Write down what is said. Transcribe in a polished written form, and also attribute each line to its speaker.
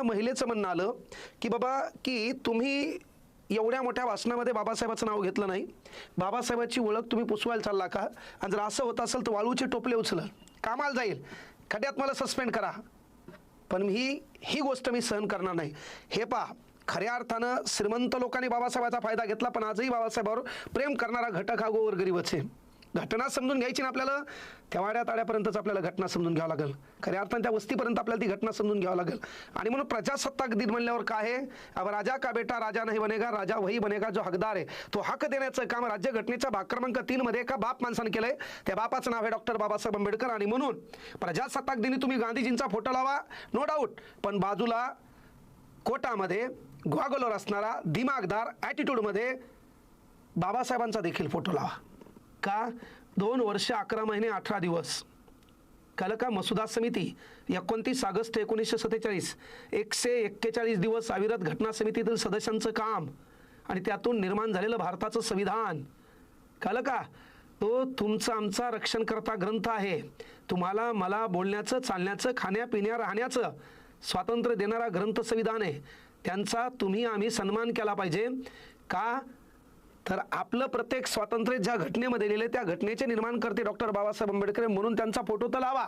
Speaker 1: महिलेचं म्हणणं आलं की बाबा की तुम्ही एवढ्या मोठ्या भाषणामध्ये बाबासाहेबाचं नाव घेतलं नाही, बाबासाहेबाची ओळख तुम्ही पुसवायला चालला का? आणि जर असं होत असेल तर वाळूचे टोपले उचल, कामाला जाईल, खड्ड्यात मला सस्पेंड करा, पण ही गोष्ट मी सहन करणार नाही. हे पहा, खऱ्या अर्थानं श्रीमंत लोकांनी बाबासाहेबाचा फायदा घेतला, पण आजही बाबासाहेबावर प्रेम करणारा घटक हा गोरगरीबच आहे. घटना समजून घ्यायची ना आपल्याला, त्या वाड्या ताड्यापर्यंतच आपल्याला घटना समजून घ्यावं लागेल, खऱ्या अर्थानं त्या वस्तीपर्यंत आपल्याला ती घटना समजून घ्यावं लागेल. आणि म्हणून प्रजासत्ताक दिन म्हणल्यावर काय आहे, अब राजा का बेटा राजा नाही बनेगा, राजा वही बनेगा जो हकदार आहे. तो हक देण्याचं काम राज्यघटनेच्या भाग क्रमांक 3 मध्ये एका बाप माणसानं केलंय. त्या बापाचं नाव आहे डॉक्टर बाबासाहेब आंबेडकर. आणि म्हणून प्रजासत्ताक दिनी तुम्ही गांधीजींचा फोटो लावा, नो डाऊट, पण बाजूला कोटामध्ये ग्वागोलर असणारा दिमागदार ॲटिट्यूडमध्ये बाबासाहेबांचा देखील फोटो लावा. का? 2 वर्ष 11 महिने 18 दिवस. कळलं का? मसुदा समिती 29 ऑगस्ट 1947, 141 दिवस अविरत घटना समितीतील सदस्यांचं काम आणि त्यातून निर्माण झालेलं भारताचं संविधान. कळलं का? तो तुमचा आमचा रक्षणकर्ता ग्रंथ आहे. तुम्हाला मला बोलण्याचं, चालण्याचं, खाण्यापिण्या राहण्याचं स्वातंत्र्य देणारा ग्रंथ संविधान आहे. त्यांचा तुम्ही आम्ही सन्मान केला पाहिजे. का? तर आपलं प्रत्येक स्वातंत्र्य ज्या घटनेमध्ये लिहिले त्या घटनेचे निर्माण करते डॉक्टर बाबासाहेब आंबेडकर, म्हणून त्यांचा फोटो तर लावा.